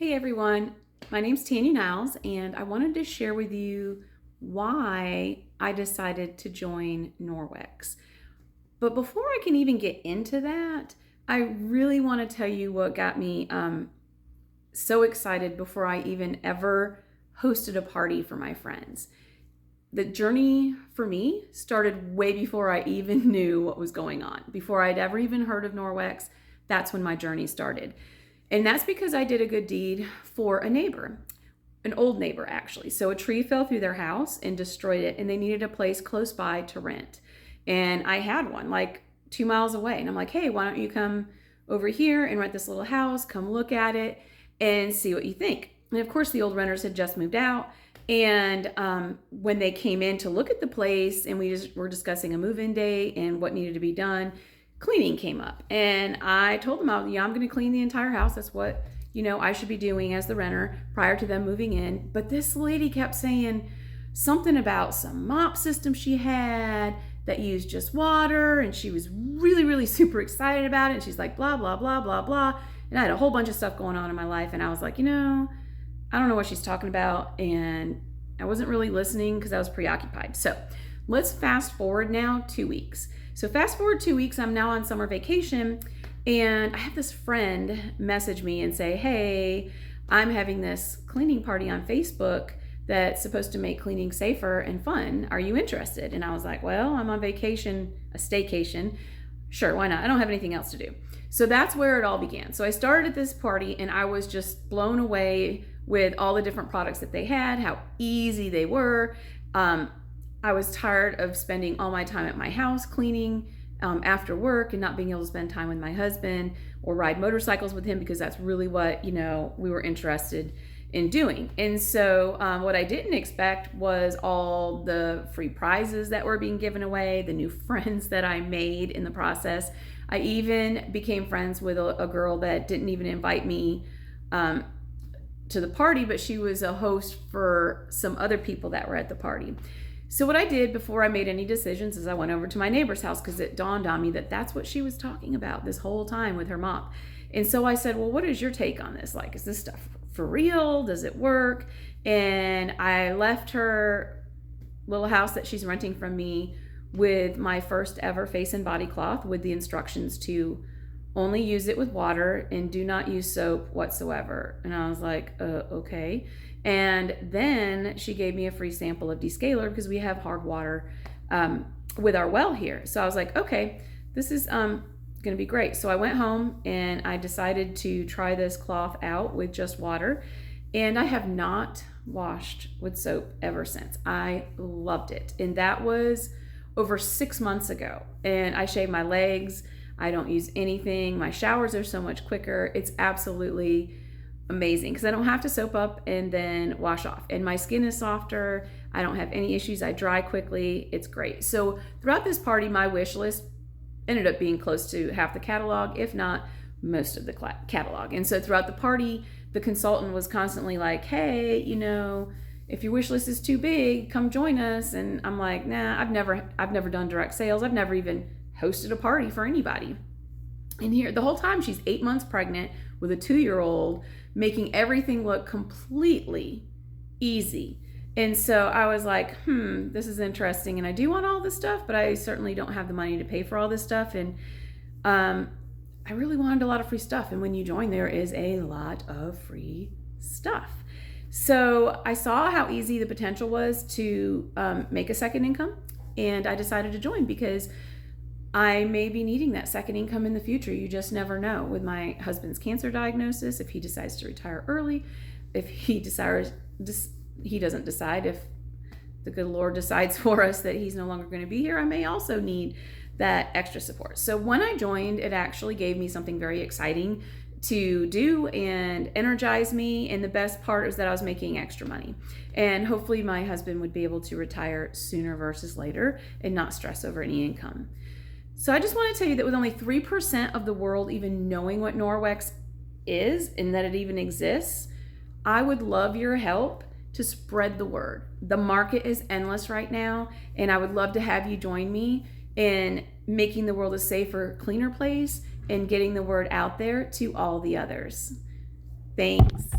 Hey everyone, my name's Tanya Niles, and I wanted to share with you why I decided to join Norwex. But before I can even get into that, I really want to tell you what got me so excited before I even ever hosted a party for my friends. The journey for me started way before I even knew what was going on. Before I'd ever even heard of Norwex, that's when my journey started. And that's because I did a good deed for a neighbor, an old neighbor actually. So a tree fell through their house and destroyed it, and they needed a place close by to rent. And I had one like 2 miles away. And I'm like, hey, why don't you come over here and rent this little house? Come look at it and see what you think. And of course, the old renters had just moved out. And when they came in to look at the place and we just were discussing a move-in day and what needed to be done, cleaning came up. And I told them, I'm going to clean the entire house. That's what, I should be doing as the renter prior to them moving in. But this lady kept saying something about some mop system she had that used just water. And she was really, really super excited about it. And she's like, blah, blah, blah, blah, blah. And I had a whole bunch of stuff going on in my life. And I was like, I don't know what she's talking about. And I wasn't really listening because I was preoccupied. So let's fast forward now 2 weeks. So fast forward 2 weeks, I'm now on summer vacation, and I have this friend message me and say, hey, I'm having this cleaning party on Facebook that's supposed to make cleaning safer and fun. Are you interested? And I was like, well, I'm on vacation, a staycation. Sure, why not? I don't have anything else to do. So that's where it all began. So I started at this party, and I was just blown away with all the different products that they had, how easy they were. I was tired of spending all my time at my house cleaning after work and not being able to spend time with my husband or ride motorcycles with him, because that's really what, we were interested in doing. And so what I didn't expect was all the free prizes that were being given away, the new friends that I made in the process. I even became friends with a girl that didn't even invite me to the party, but she was a host for some other people that were at the party. So what I did before I made any decisions is I went over to my neighbor's house, because it dawned on me that that's what she was talking about this whole time with her mop. And so I said, well, what is your take on this? Like, is this stuff for real? Does it work? And I left her little house that she's renting from me with my first ever face and body cloth with the instructions to only use it with water and do not use soap whatsoever. And I was like, okay. And then she gave me a free sample of descaler, because we have hard water with our well here. So I was like, okay, this is going to be great. So I went home and I decided to try this cloth out with just water. And I have not washed with soap ever since. I loved it. And that was over 6 months ago. And I shave my legs. I don't use anything. My showers are so much quicker. It's absolutely amazing, because I don't have to soap up and then wash off. And my skin is softer. I don't have any issues. I dry quickly. It's great. So throughout this party, my wish list ended up being close to half the catalog, if not most of the catalog. And so throughout the party, the consultant was constantly like, hey, if your wish list is too big, come join us. And I'm like, nah, I've never done direct sales. I've never even hosted a party for anybody. And here, the whole time, she's 8 months pregnant with a 2-year-old, making everything look completely easy. And so I was like, this is interesting. And I do want all this stuff, but I certainly don't have the money to pay for all this stuff. And I really wanted a lot of free stuff. And when you join, there is a lot of free stuff. So I saw how easy the potential was to make a second income. And I decided to join, because I may be needing that second income in the future. You just never know. With my husband's cancer diagnosis, if he decides to retire early, if he doesn't decide, if the good Lord decides for us that he's no longer going to be here, I may also need that extra support. So when I joined, it actually gave me something very exciting to do and energize me. And the best part is that I was making extra money. And hopefully my husband would be able to retire sooner versus later and not stress over any income. So I just want to tell you that with only 3% of the world even knowing what Norwex is and that it even exists, I would love your help to spread the word. The market is endless right now, and I would love to have you join me in making the world a safer, cleaner place and getting the word out there to all the others. Thanks.